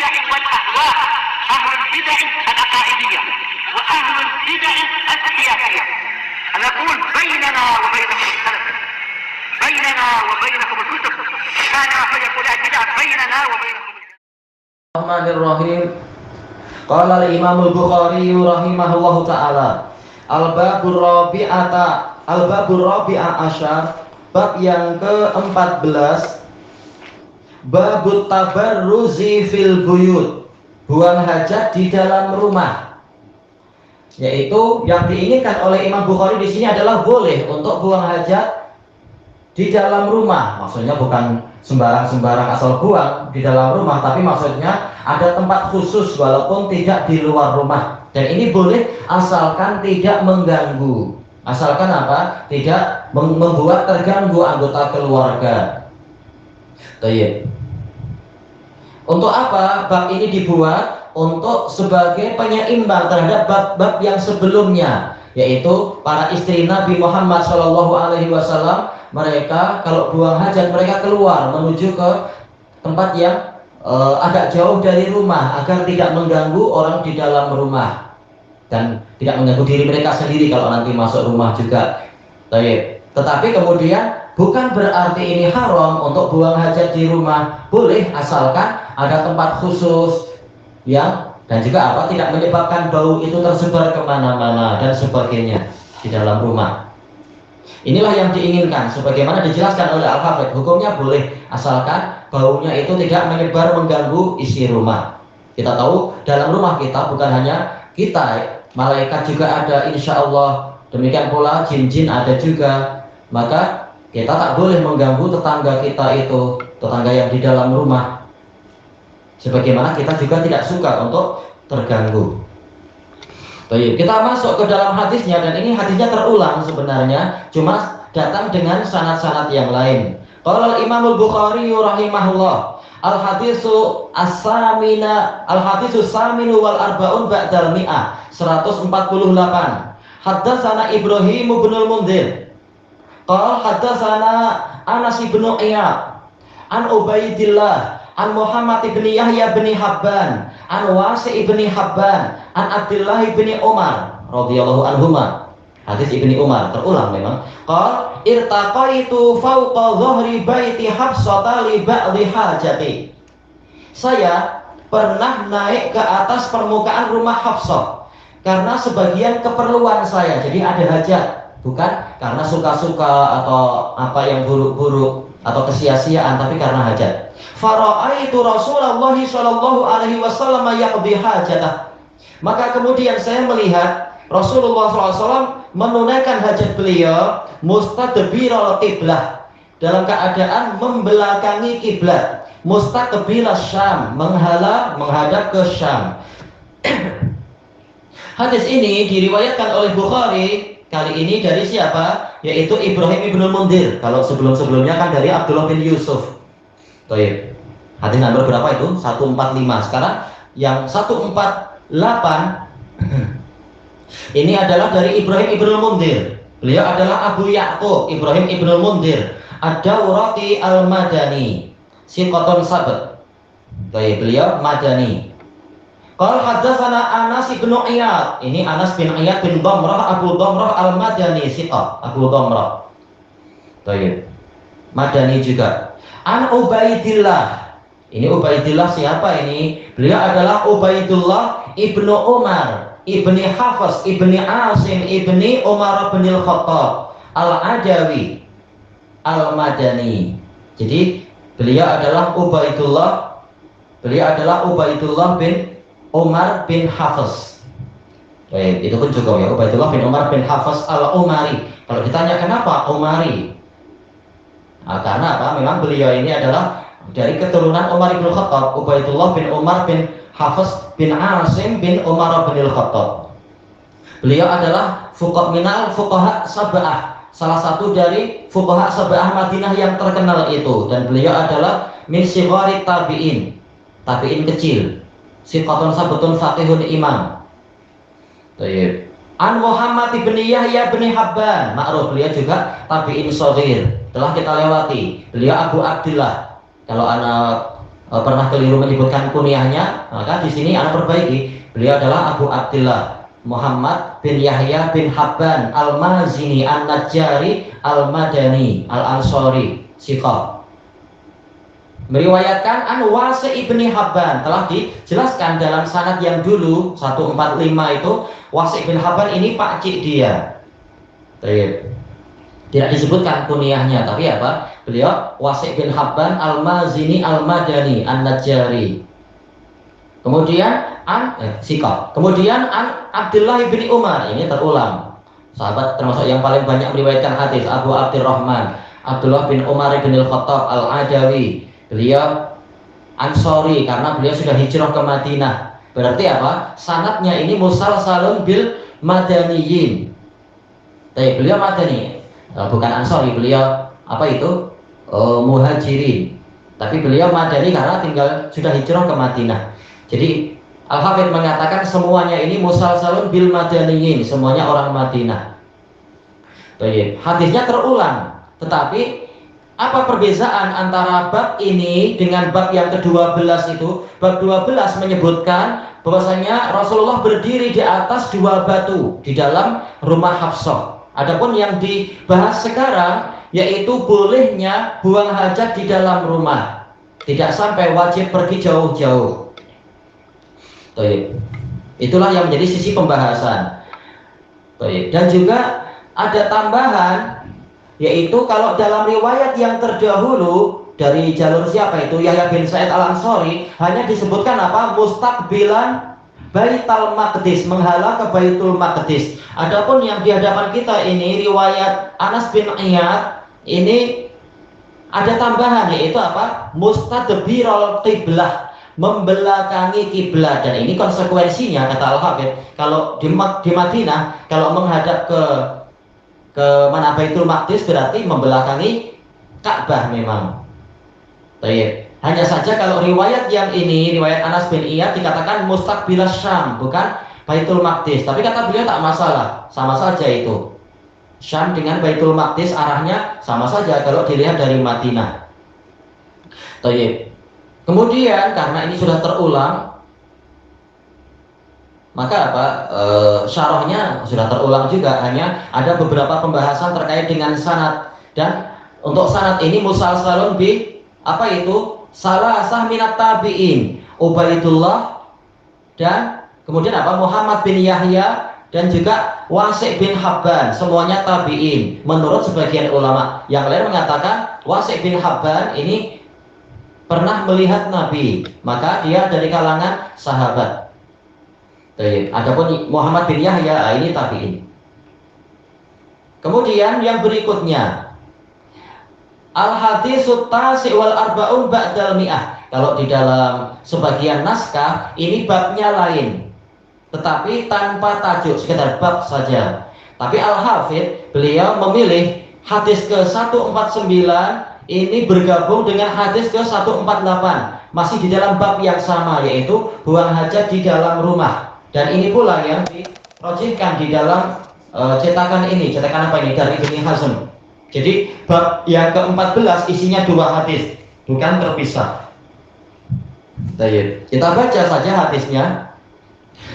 البدع والأهواء، أهل البدع العقائدية وأهل البدع السياسية. نقول بيننا وبينكم السلف، بيننا وبينكم الكتب، كان فيقول البدع بيننا وبينكم. Bismillahirrahmanirrahim. Qala al-Imam al-Bukhari rahimahullahu taala, al-babur rabi'a asyar, bab yang ke-14, babut tabarruzi fil buyut, buang hajat di dalam rumah. Yaitu yang diinginkan oleh Imam Bukhari di sini adalah boleh untuk buang hajat di dalam rumah. Maksudnya bukan sembarang asal buang di dalam rumah, tapi maksudnya ada tempat khusus walaupun tidak di luar rumah. Dan ini boleh asalkan tidak mengganggu. Asalkan apa? Tidak membuat terganggu anggota keluarga. Baik. Untuk apa bab ini dibuat? Untuk sebagai penyeimbang terhadap bab-bab yang sebelumnya, yaitu para istri Nabi Muhammad SAW. Mereka kalau buang hajat mereka keluar menuju ke tempat yang agak jauh dari rumah agar tidak mengganggu orang di dalam rumah dan tidak mengganggu diri mereka sendiri kalau nanti masuk rumah juga. Tetapi kemudian bukan berarti ini haram untuk buang hajat di rumah, boleh asalkan ada tempat khusus yang dan juga apa tidak menyebabkan bau itu tersebar kemana-mana dan sebagainya di dalam rumah. Inilah yang diinginkan, sebagaimana dijelaskan oleh Al-Hafidz, hukumnya boleh asalkan baunya itu tidak menyebar mengganggu isi rumah. Kita tahu dalam rumah kita bukan hanya kita, malaikat juga ada insya Allah, demikian pula jin-jin ada juga. Maka kita tak boleh mengganggu tetangga kita itu, tetangga yang di dalam rumah, sebagaimana kita juga tidak suka untuk terganggu. Baik, kita masuk ke dalam hadisnya, dan ini hadisnya terulang sebenarnya, cuma datang dengan sanad-sanad yang lain. Qala al-Imam al-Bukhari rahimahullah, al-hadisu saminu wal arba'un ba'dal mi'ah, 148. Haddatsana Ibrahim bin al-Mundhir qala haddatsana Anas bin Iyad an Ubaidillah an Muhammad bin Yahya bin Habban an Wasi' bin Habban an Abdullah bin Umar radhiyallahu anhuma. Hadis Ibni Umar terulang memang. Qal irtaqaitu fawqa dhahri baiti Hafsata li ba'dhi hajati. Saya pernah naik ke atas permukaan rumah Hafsah karena sebagian keperluan saya. Jadi ada hajat, bukan karena suka-suka atau apa yang buruk-buruk atau kesia-siaan, tapi karena hajat. Fara'aitu Rasulullah sallallahu alaihi wasallam yaqdi hajatah. Maka kemudian saya melihat Rasulullah SAW menunaikan hajat beliau mustadbiral qiblah, dalam keadaan membelakangi kiblat, mustaqbil Syam, menghadap ke Syam. Hadis ini diriwayatkan oleh Bukhari kali ini dari siapa? Yaitu Ibrahim bin al-Mundhir. Kalau sebelum-sebelumnya kan dari Abdullah bin Yusuf. Baik. Hadis nomor berapa itu? 145. Sekarang yang 148 ini adalah dari Ibrahim ibn al-Mundhir. Beliau adalah Abu Ya'qub Ibrahim ibn al-Mundhir ad-Dawraqi al-Madani, siqatun sabt. Baik, beliau Madani. Qala haddatsana Anas bin Iyad. Ini Anas bin Iyad bin Damrah Abu Damrah al-Madani, siqah Abu Damrah. Baik. Madani juga. An Ubaidillah. Ini Ubaidillah siapa ini? Beliau adalah Ubaidullah ibnu Umar ibni Hafs ibni Asim ibni Umar bin al-Khattab al-Adawi al-Madani. Jadi beliau adalah Ubaidullah bin Umar bin Hafs. Baik, itu pun cukup ya, Ubaidullah bin Umar bin Hafs al-Umari. Kalau ditanya kenapa Umari? Nah, karena apa? Memang beliau ini adalah dari keturunan Umar bin Khattab, Ubaidullah bin Umar bin Hafs bin Asim bin Umar bin Khattab. Beliau adalah fuqaha sab'ah, salah satu dari fuqaha sab'ah Madinah yang terkenal itu, dan beliau adalah min sighari tabi'in kecil, siqatun sabtun faqihun imam. Baik. An Muhammad bin Yahya bin Habban, ma'ruf, beliau juga tabi'in shaghir, telah kita lewati. Beliau Abu Abdillah. Kalau anak pernah keliru menyebutkan kunyahnya, maka di sini anak perbaiki. Beliau adalah Abu Abdullah Muhammad bin Yahya bin Habban Al-Mazini An-Najjari Al-Madani Al-Ansori Siqah. Meriwayatkan an Wasi' ibni Habban, telah dijelaskan dalam sanad yang dulu 145 itu Wasi' bin Habban ini pakcik dia. Tidak disebutkan kunyahnya, tapi apa? Beliau Wasi' bin Habban Al-Mazini Al-Madani An-Najjari. Kemudian Siqah. Kemudian an Abdullah bin Umar, ini terulang. Sahabat termasuk yang paling banyak meriwayatkan hadis, Abu Abdurrahman Abdullah bin Umar bin Al-Khattab Al-Adawi. Beliau Ansori karena beliau sudah hijrah ke Madinah. Berarti apa? Sanadnya ini musalsalun bil madaniyin. Tapi beliau Madani, bukan Ansori. Beliau apa itu? Muhajirin. Tapi beliau Madani karena sudah hijrah ke Madinah. Jadi Al-Hafidz mengatakan semuanya ini musalsalun bil madaniyin, semuanya orang Madinah. Baik, hadisnya terulang, tetapi apa perbedaan antara bab ini dengan bab yang ke-12 itu? Bab 12 menyebutkan bahwasanya Rasulullah berdiri di atas 2 batu di dalam rumah Hafsah. Adapun yang dibahas sekarang yaitu bolehnya buang hajat di dalam rumah, tidak sampai wajib pergi jauh-jauh. Itulah yang menjadi sisi pembahasan. Dan juga ada tambahan, yaitu kalau dalam riwayat yang terdahulu dari jalur siapa itu Yahya bin Sa'id Al-Ansori hanya disebutkan apa? Mustaqbilan Baitul Maqdis, menghala ke Baitul Maqdis. Adapun yang di hadapan kita ini riwayat Anas bin Iyad ini ada tambahan, yaitu apa? Mustadbirul qiblah, membelakangi kiblat. Dan ini konsekuensinya kata Al-Hafidz, kalau di Madinah kalau menghadap ke mana Baitul Maqdis berarti membelakangi Ka'bah memang. Baik. Hanya saja kalau riwayat yang ini, riwayat Anas bin Iyad dikatakan mustaqbilas Syam, bukan Baitul Maqdis. Tapi kata beliau tak masalah, sama saja itu. Syam dengan Baitul Maqdis arahnya sama saja kalau dilihat dari Madinah. Baik. Kemudian karena ini sudah terulang, maka apa? Syarahnya sudah terulang juga, hanya ada beberapa pembahasan terkait dengan sanad. Dan untuk sanad ini musalsalun bi apa itu? Salasah minat tabi'in, Ubaidullah dan kemudian apa? Muhammad bin Yahya dan juga Wasi' bin Habban, semuanya tabi'in menurut sebagian ulama. Yang lain mengatakan Wasi' bin Habban ini pernah melihat Nabi, maka dia dari kalangan sahabat. Adapun Muhammad bin Yahya ini tabi'in. Kemudian yang berikutnya Al-Haditsut Tasi' wal Arba'un ba'dal mi'ah. Kalau di dalam sebagian naskah ini babnya lain, tetapi tanpa tajuk, sekedar bab saja. Tapi Al-Hafidz beliau memilih hadis ke-149 ini bergabung dengan hadis ke-148, masih di dalam bab yang sama, yaitu buang hajat di dalam rumah. Dan ini pula yang dirojihkan di dalam cetakan ini. Cetakan apa ini? Dari Ibnu Hazm. Jadi bab yang ke-14 isinya 2 hadis, bukan terpisah. Baik, kita baca saja hadisnya.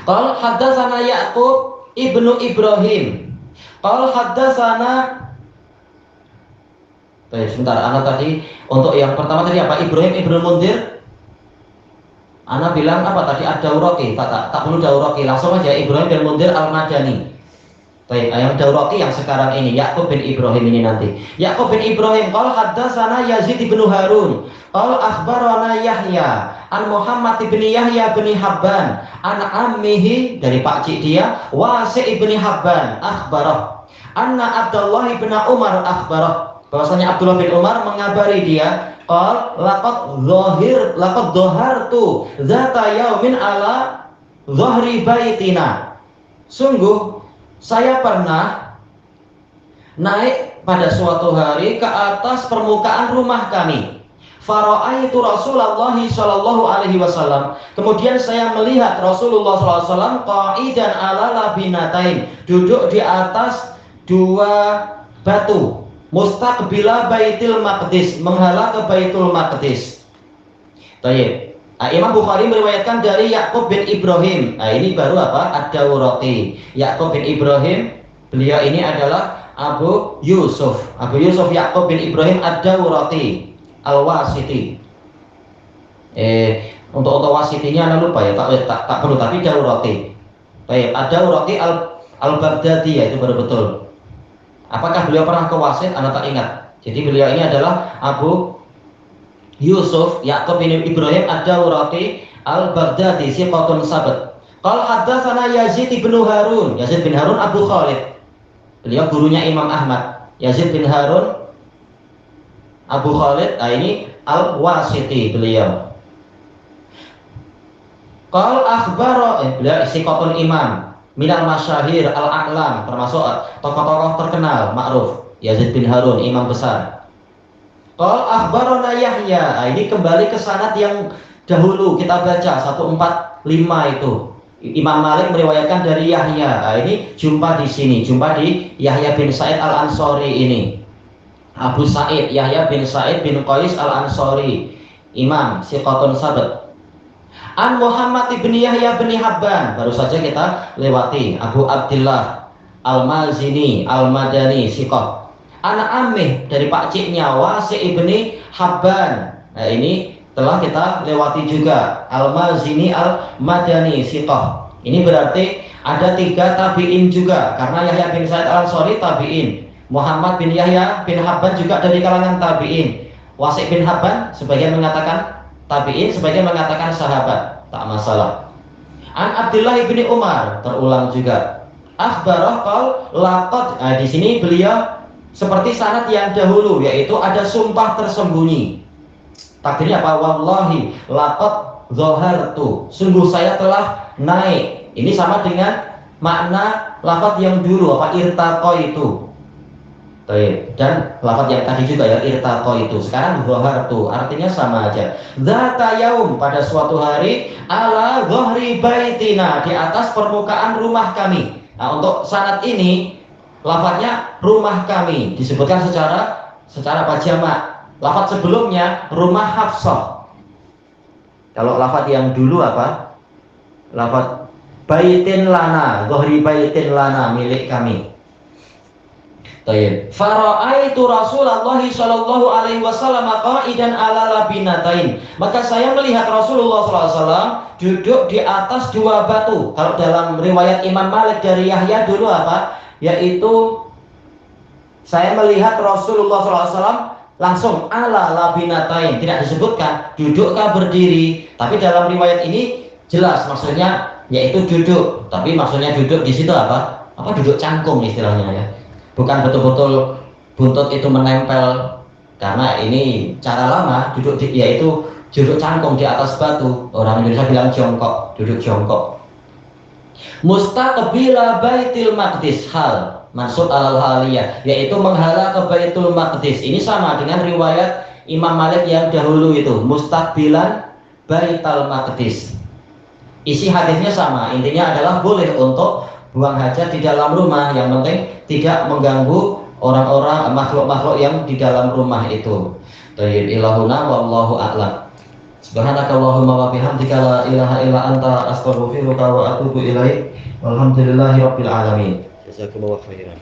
Qal haddatsana Ya'qub ibnu Ibrahim. Qal haddatsana. Baik, sebentar. Ana tadi untuk yang pertama tadi apa? Ibrahim ibnu Mundir. Ana bilang apa tadi? Ad-Dauraqi. Tak perlu Dauraqi, langsung aja Ibrahim bin Mundir Al-Madani. Baik, yang Dauraqi yang sekarang ini Ya'qub bin Ibrahim ini nanti. Ya'qub bin Ibrahim qala haddatsana Yazid bin Harun qala akhbarana Yahya an Muhammad bin Yahya bin Habban an ammihi, dari pakcik dia Wasi' bin Habban akhbarah anna Abdullah bin Umar akhbarah, bahwasanya Abdullah bin Umar mengabari dia qala laqad dhahartu zata yaumin ala dhahri baitina, sungguh saya pernah naik pada suatu hari ke atas permukaan rumah kami. Fara'aitu Rasulullah sallallahu alaihi wasallam. Kemudian saya melihat Rasulullah sallallahu alaihi wasallam qa'idan ala labinatain, duduk di atas 2 batu, mustaqbila Baitul Maqdis, menghadap ke Baitul Maqdis. Baik. Imam Bukhari meriwayatkan dari Ya'qub bin Ibrahim. Ini baru apa? Ad-Dawraqi. Ya'qub bin Ibrahim, beliau ini adalah Abu Yusuf. Abu Yusuf Ya'qub bin Ibrahim Ad-Dawraqi Al-Wasiti. Untuk wasitinya anda lupa ya, tak perlu, tapi Dawraqi. Baik, Ad-Dawraqi Al-Baghdadi, ya itu baru betul. Apakah beliau pernah ke wasit? Anda tak ingat. Jadi beliau ini adalah Abu Yusuf Ya'qub bin Ibrahim Ad-Dawraqi Al-Baghdadi, siqatun sabat. Qala haddatsana Yazid bin Harun. Yazid bin Harun Abu Khalid. Beliau gurunya Imam Ahmad. Yazid bin Harun Abu Khalid, ini Al-Wasiti beliau. Qala akhbara, beliau siqatun imam minal masyahir al-a'lam, termasuk tokoh-tokoh terkenal ma'ruf. Yazid bin Harun, imam besar. Qal akhbarana Yahya. Ini kembali ke sanad yang dahulu kita baca 145 itu. Imam Malik meriwayatkan dari Yahya. Ini jumpa di sini, jumpa di Yahya bin Sa'id Al-Ansari ini. Abu Sa'id Yahya bin Sa'id bin Qais Al-Ansari, imam siqatun sabat. An Muhammad bin Yahya bin Habban, baru saja kita lewati. Abu Abdullah Al-Mazini Al-Madani siqah. Anak amih dari pak ciknya Wasi ibni Habban. Ini telah kita lewati juga. Al-Mazini Al-Madani siqah. Ini berarti ada 3 tabi'in juga, karena Yahya bin Sa'id Al-Ansari tabi'in. Muhammad bin Yahya bin Habban juga dari kalangan tabi'in. Wasi bin Habban sebagian mengatakan tabi'in, sebagian mengatakan sahabat. Tak masalah. An Abdullah ibni Umar, terulang juga. Akhbarah qal laqad. Di sini beliau seperti sanad yang dahulu, yaitu ada sumpah tersembunyi. Takdirnya apa? Wallahi laqad zahartu, sungguh saya telah naik. Ini sama dengan makna lafaz yang dulu, apa irtaqa itu. Dan lafaz yang tadi juga ya, irtaqa itu. Sekarang zahartu, artinya sama aja. Dzata yaum, pada suatu hari, ala dhahri baitina, di atas permukaan rumah kami. Nah, untuk sanad ini lafadznya rumah kami, disebutkan secara apa jamak. Lafadz sebelumnya rumah Hafsah. Kalau lafadz yang dulu apa? Lafadz baitin lana, dhahri baitin lana, milik kami. Baik. Fara'aitu Rasulullah sallallahu alaihi wasallam qa'idan ala labinatain. Maka saya melihat Rasulullah sallallahu alaihi wasallam duduk di atas 2 batu. Kalau dalam riwayat Imam Malik dari Yahya dulu apa? Yaitu saya melihat Rasulullah SAW langsung ala labinatain, tidak disebutkan dudukkah berdiri, tapi dalam riwayat ini jelas maksudnya yaitu duduk, tapi maksudnya duduk di situ apa duduk cangkung istilahnya ya, bukan betul-betul buntut itu menempel, karena ini cara lama duduk yaitu duduk cangkung di atas batu. Orang Indonesia bilang jongkok, duduk jongkok. Mustaqbila Baitul Maqdis, hal maksud al-haliyah, yaitu menghala ke Baitul Maqdis. Ini sama dengan riwayat Imam Malik yang dahulu itu, mustaqbilan Baitul Maqdis. Isi hadisnya sama, intinya adalah boleh untuk buang hajat di dalam rumah, yang penting tidak mengganggu orang-orang, makhluk-makhluk yang di dalam rumah itu. Tayyib ilahuna wallahu a'lam. Subhanakallahumma wa bihamdika la ilaha illa anta astaghfiruka wa atubu ilaik. Walhamdulillahirabbil alamin. Jazakumullahu khairan.